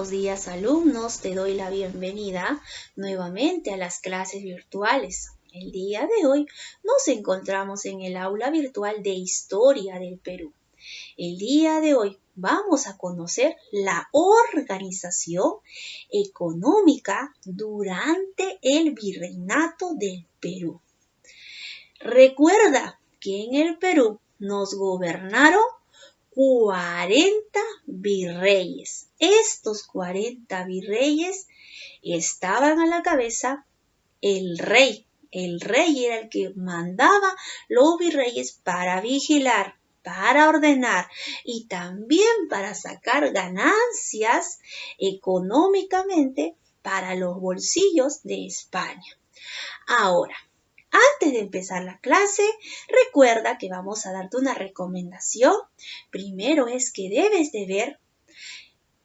Buenos días, alumnos, te doy la bienvenida nuevamente a las clases virtuales. El día de hoy nos encontramos en el aula virtual de Historia del Perú. El día de hoy vamos a conocer la organización económica durante el Virreinato del Perú. Recuerda que en el Perú nos gobernaron 40 virreyes. Estos 40 virreyes estaban a la cabeza el rey. El rey era el que mandaba los virreyes para vigilar, para ordenar y también para sacar ganancias económicamente para los bolsillos de España. Ahora, antes de empezar la clase, recuerda que vamos a darte una recomendación. Primero es que debes de ver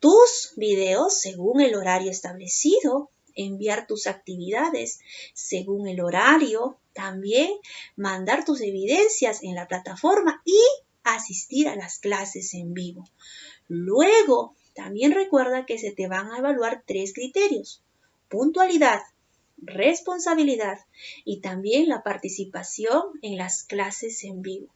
tus videos según el horario establecido, enviar tus actividades según el horario, también mandar tus evidencias en la plataforma y asistir a las clases en vivo. Luego, también recuerda que se te van a evaluar 3 criterios: puntualidad, responsabilidad y también la participación en las clases en vivo.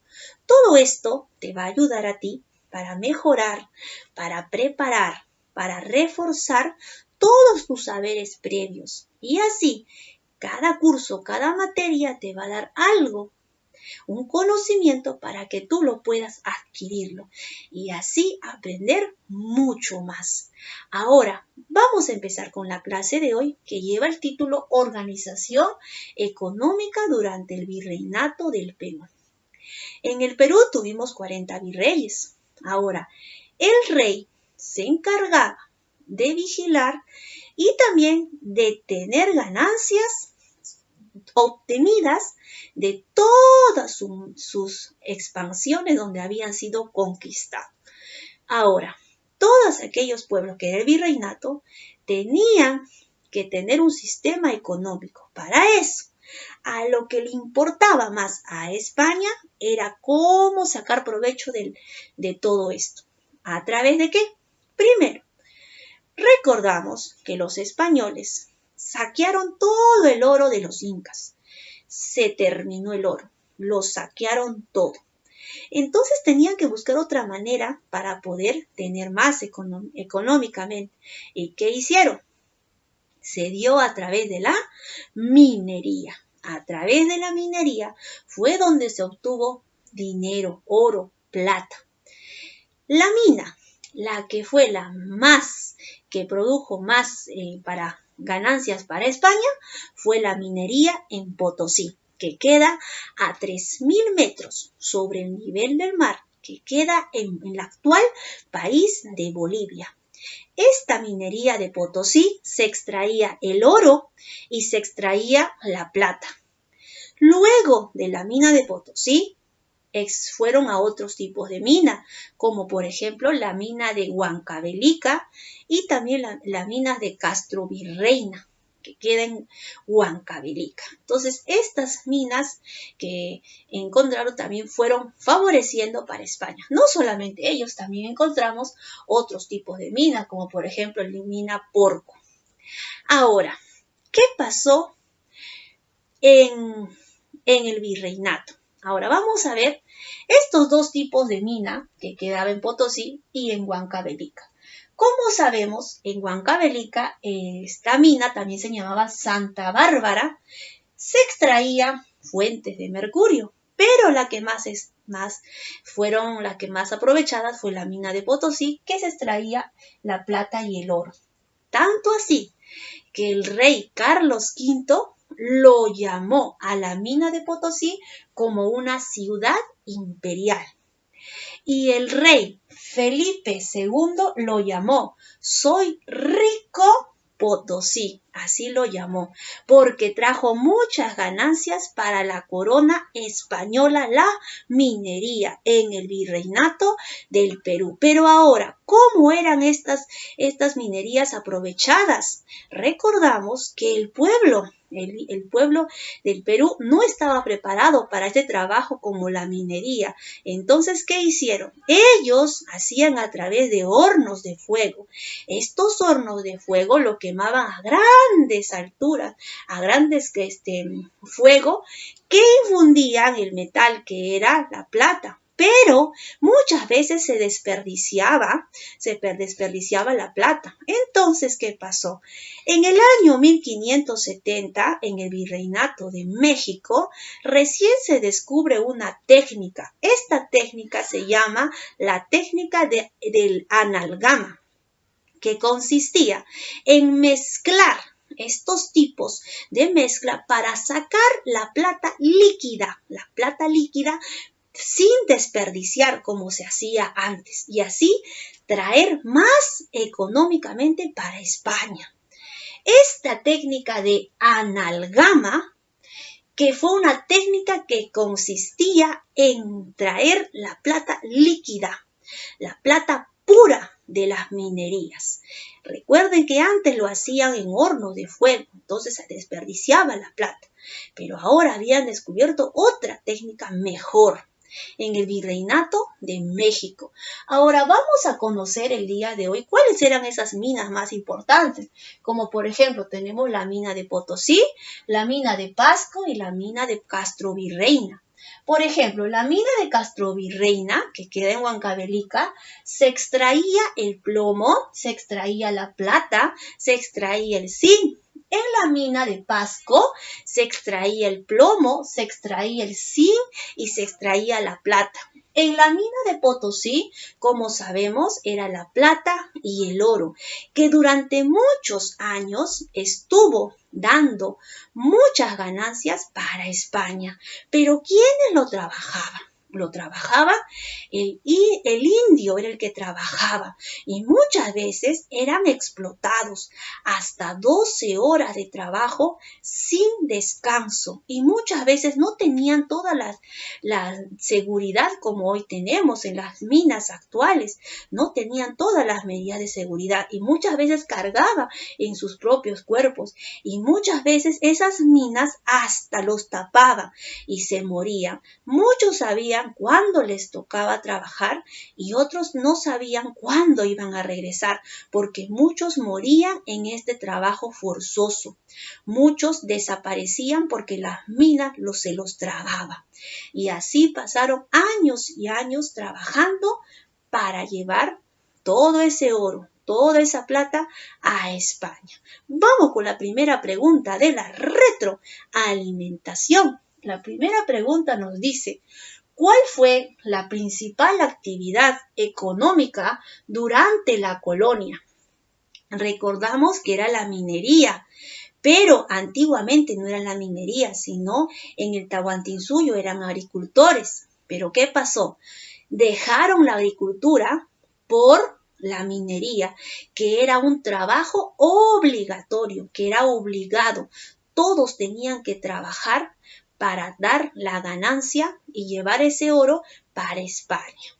Todo esto te va a ayudar a ti para mejorar, para preparar, para reforzar todos tus saberes previos. Y así, cada curso, cada materia te va a dar algo, un conocimiento para que tú lo puedas adquirirlo y así aprender mucho más. Ahora, vamos a empezar con la clase de hoy que lleva el título Organización Económica durante el Virreinato del Perú. En el Perú tuvimos 40 virreyes. Ahora, el rey se encargaba de vigilar y también de tener ganancias obtenidas de todas sus expansiones donde habían sido conquistados. Ahora, todos aquellos pueblos que era el virreinato tenían que tener un sistema económico. Para eso, a lo que le importaba más a España era cómo sacar provecho de todo esto. ¿A través de qué? Primero, recordamos que los españoles saquearon todo el oro de los incas. Se terminó el oro, lo saquearon todo. Entonces tenían que buscar otra manera para poder tener más económicamente. ¿Y qué hicieron? Se dio a través de la minería. A través de la minería fue donde se obtuvo dinero, oro, plata. La mina, la que fue la más, que produjo más para ganancias para España, fue la minería en Potosí, que queda a 3.000 metros sobre el nivel del mar, que queda en el actual país de Bolivia. Esta minería de Potosí se extraía el oro y se extraía la plata. Luego de la mina de Potosí, fueron a otros tipos de mina, como por ejemplo la mina de Huancavelica y también la mina de Castrovirreyna, que queda en Huancavelica. Entonces, estas minas que encontraron también fueron favoreciendo para España. No solamente ellos, también encontramos otros tipos de minas, como por ejemplo la mina Porco. Ahora, ¿qué pasó en el virreinato? Ahora vamos a ver estos dos tipos de mina que quedaba en Potosí y en Huancavelica. Como sabemos, en Huancavelica esta mina también se llamaba Santa Bárbara. Se extraía fuentes de mercurio, pero la que más aprovechadas fue la mina de Potosí, que se extraía la plata y el oro. Tanto así que el rey Carlos V lo llamó a la mina de Potosí como una ciudad imperial. Y el rey Felipe II lo llamó Soy Rico Potosí, así lo llamó, porque trajo muchas ganancias para la corona española, la minería en el virreinato del Perú. Pero ahora, ¿Cómo eran estas minerías aprovechadas? Recordamos que el pueblo del Perú no estaba preparado para este trabajo como la minería. Entonces, ¿qué hicieron? Ellos hacían a través de hornos de fuego. Estos hornos de fuego lo quemaban a grandes alturas, a grandes fuego, que infundían el metal que era la plata. Pero muchas veces se desperdiciaba la plata. Entonces, ¿qué pasó? En el año 1570, en el Virreinato de México, recién se descubre una técnica. Esta técnica se llama la técnica del analgama, que consistía en mezclar estos tipos de mezcla para sacar la plata líquida sin desperdiciar como se hacía antes y así traer más económicamente para España. Esta técnica de analgama, que fue una técnica que consistía en traer la plata líquida, la plata pura de las minerías. Recuerden que antes lo hacían en hornos de fuego, entonces se desperdiciaba la plata, pero ahora habían descubierto otra técnica mejor en el Virreinato de México. Ahora vamos a conocer el día de hoy cuáles eran esas minas más importantes, como por ejemplo tenemos la mina de Potosí, la mina de Pasco y la mina de Castrovirreina. Por ejemplo, la mina de Castrovirreina, que queda en Huancavelica, se extraía el plomo, se extraía la plata, se extraía el zinc. En la mina de Pasco se extraía el plomo, se extraía el zinc y se extraía la plata. En la mina de Potosí, como sabemos, era la plata y el oro, que durante muchos años estuvo dando muchas ganancias para España. Pero ¿quiénes lo trabajaban? Lo trabajaba el indio, era el que trabajaba, y muchas veces eran explotados hasta 12 horas de trabajo sin descanso, y muchas veces no tenían toda la seguridad como hoy tenemos en las minas actuales, no tenían todas las medidas de seguridad y muchas veces cargaban en sus propios cuerpos y muchas veces esas minas hasta los tapaban y se morían. Muchos sabían cuándo les tocaba trabajar y otros no sabían cuándo iban a regresar, porque muchos morían en este trabajo forzoso. Muchos desaparecían porque las minas se los tragaban. Y así pasaron años y años trabajando para llevar todo ese oro, toda esa plata a España. Vamos con la primera pregunta de la retroalimentación. La primera pregunta nos dice: ¿cuál fue la principal actividad económica durante la colonia? Recordamos que era la minería, pero antiguamente no era la minería, sino en el Tahuantinsuyo eran agricultores. ¿Pero qué pasó? Dejaron la agricultura por la minería, que era un trabajo obligatorio, que era obligado. Todos tenían que trabajar para dar la ganancia y llevar ese oro para España.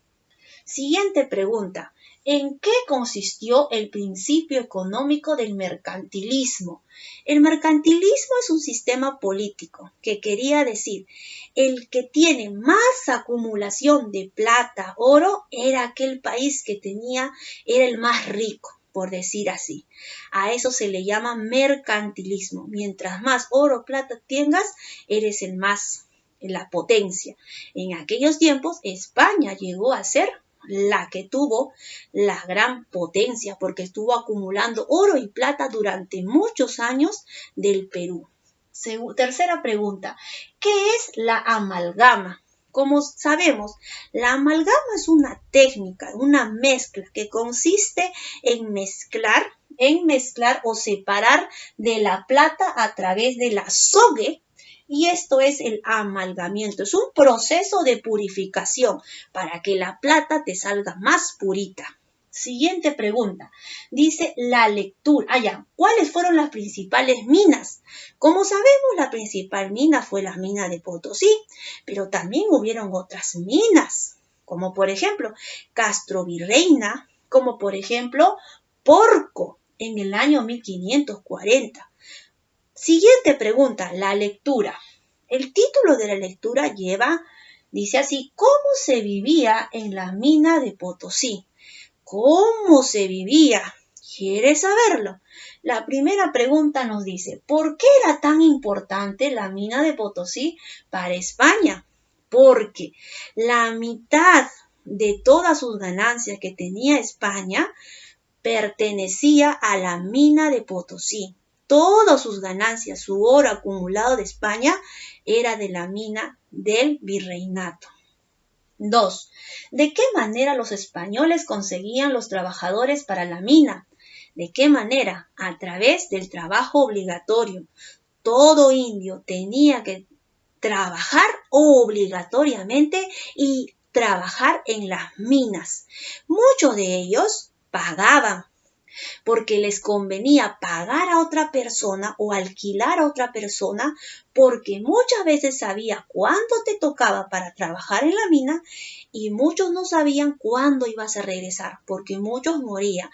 Siguiente pregunta: ¿en qué consistió el principio económico del mercantilismo? El mercantilismo es un sistema político que quería decir el que tiene más acumulación de plata, oro, era aquel país que era el más rico, por decir así. A eso se le llama mercantilismo. Mientras más oro, plata tengas, eres la potencia. En aquellos tiempos, España llegó a ser la que tuvo la gran potencia, porque estuvo acumulando oro y plata durante muchos años del Perú. Tercera pregunta: ¿qué es la amalgama? Como sabemos, la amalgama es una técnica, una mezcla que consiste en mezclar o separar de la plata a través del azogue, y esto es el amalgamiento. Es un proceso de purificación para que la plata te salga más purita. Siguiente pregunta. Dice la lectura. ¿Cuáles fueron las principales minas? Como sabemos, la principal mina fue la mina de Potosí, pero también hubieron otras minas, como por ejemplo Castrovirreina, como por ejemplo Porco en el año 1540. Siguiente pregunta, la lectura. El título de la lectura dice así, ¿cómo se vivía en la mina de Potosí? ¿Cómo se vivía? ¿Quieres saberlo? La primera pregunta nos dice, ¿por qué era tan importante la mina de Potosí para España? Porque la mitad de todas sus ganancias que tenía España pertenecía a la mina de Potosí. Todas sus ganancias, su oro acumulado de España, era de la mina del virreinato. 2. ¿De qué manera los españoles conseguían los trabajadores para la mina? ¿De qué manera? A través del trabajo obligatorio. Todo indio tenía que trabajar obligatoriamente y trabajar en las minas. Muchos de ellos pagaban porque les convenía pagar a otra persona o alquilar a otra persona porque muchas veces sabía cuánto te tocaba para trabajar en la mina y muchos no sabían cuándo ibas a regresar porque muchos morían.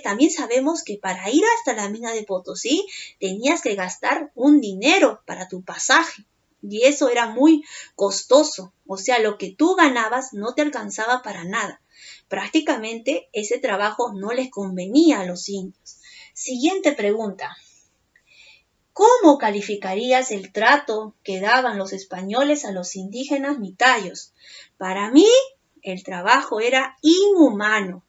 También sabemos que para ir hasta la mina de Potosí tenías que gastar un dinero para tu pasaje. Y eso era muy costoso. O sea, lo que tú ganabas no te alcanzaba para nada. Prácticamente ese trabajo no les convenía a los indios. Siguiente pregunta. ¿Cómo calificarías el trato que daban los españoles a los indígenas mitayos? Para mí, el trabajo era inhumano.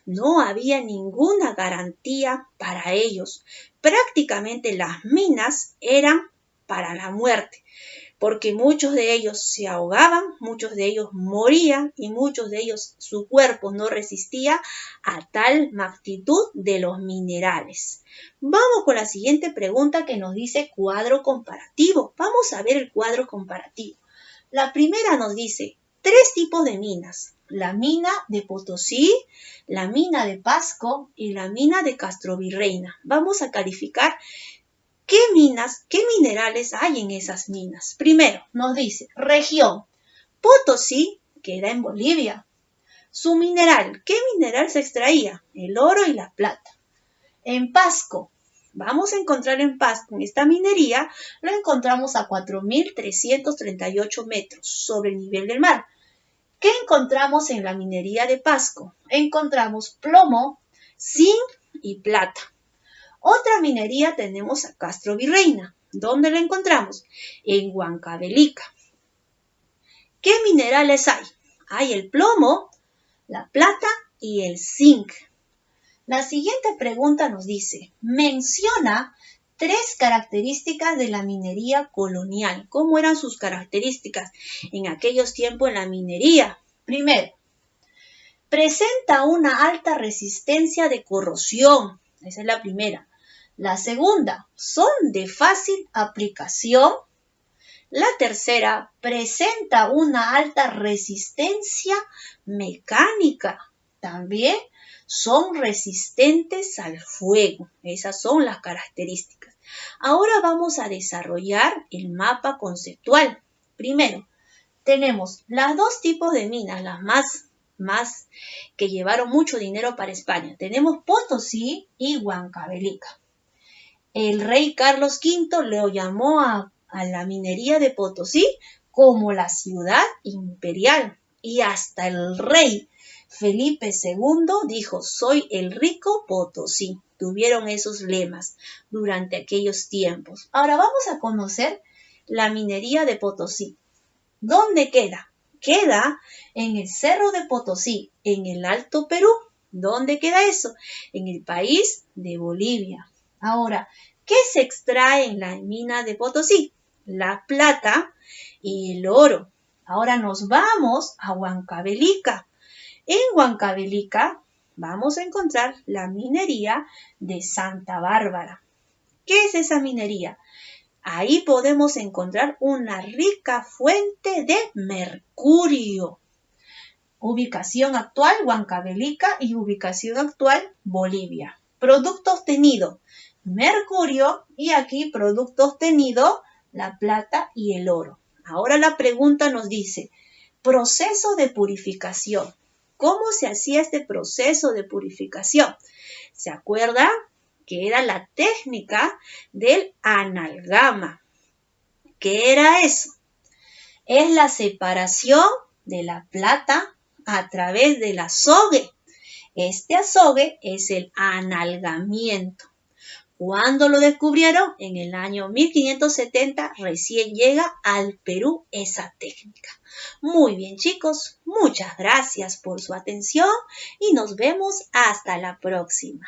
No había ninguna garantía para ellos. Prácticamente las minas eran para la muerte, porque muchos de ellos se ahogaban, muchos de ellos morían y muchos de ellos su cuerpo no resistía a tal magnitud de los minerales. Vamos con la siguiente pregunta que nos dice cuadro comparativo. Vamos a ver el cuadro comparativo. La primera nos dice 3 tipos de minas. La mina de Potosí, la mina de Pasco y la mina de Castrovirreina. Vamos a calificar ¿qué minerales hay en esas minas? Primero, nos dice, región. Potosí queda en Bolivia. Su mineral, ¿qué mineral se extraía? El oro y la plata. En Pasco, vamos a encontrar en Pasco, en esta minería, lo encontramos a 4.338 metros sobre el nivel del mar. ¿Qué encontramos en la minería de Pasco? Encontramos plomo, zinc y plata. Otra minería tenemos a Castrovirreina. ¿Dónde la encontramos? En Huancavelica. ¿Qué minerales hay? Hay el plomo, la plata y el zinc. La siguiente pregunta nos dice, menciona 3 características de la minería colonial. ¿Cómo eran sus características en aquellos tiempos en la minería? Primero, presenta una alta resistencia de corrosión. Esa es la primera. La segunda, son de fácil aplicación. La tercera, presenta una alta resistencia mecánica. También son resistentes al fuego. Esas son las características. Ahora vamos a desarrollar el mapa conceptual. Primero, tenemos las 2 tipos de minas, las más que llevaron mucho dinero para España. Tenemos Potosí y Huancavelica. El rey Carlos V lo llamó a la minería de Potosí como la ciudad imperial. Y hasta el rey Felipe II dijo, soy el rico Potosí. Tuvieron esos lemas durante aquellos tiempos. Ahora vamos a conocer la minería de Potosí. ¿Dónde queda? Queda en el Cerro de Potosí, en el Alto Perú. ¿Dónde queda eso? En el país de Bolivia. Ahora, ¿qué se extrae en la mina de Potosí? La plata y el oro. Ahora nos vamos a Huancavelica. En Huancavelica vamos a encontrar la minería de Santa Bárbara. ¿Qué es esa minería? Ahí podemos encontrar una rica fuente de mercurio. Ubicación actual, Huancavelica, y ubicación actual, Bolivia. Producto obtenido, mercurio, y aquí producto obtenido, la plata y el oro. Ahora la pregunta nos dice, proceso de purificación. cómo se hacía este proceso de purificación. ¿Se acuerda? Que era la técnica del analgama. ¿Qué era eso? Es la separación de la plata a través del azogue. Este azogue es el analgamiento. ¿Cuándo lo descubrieron? En el año 1570 recién llega al Perú esa técnica. Muy bien, chicos, muchas gracias por su atención y nos vemos hasta la próxima.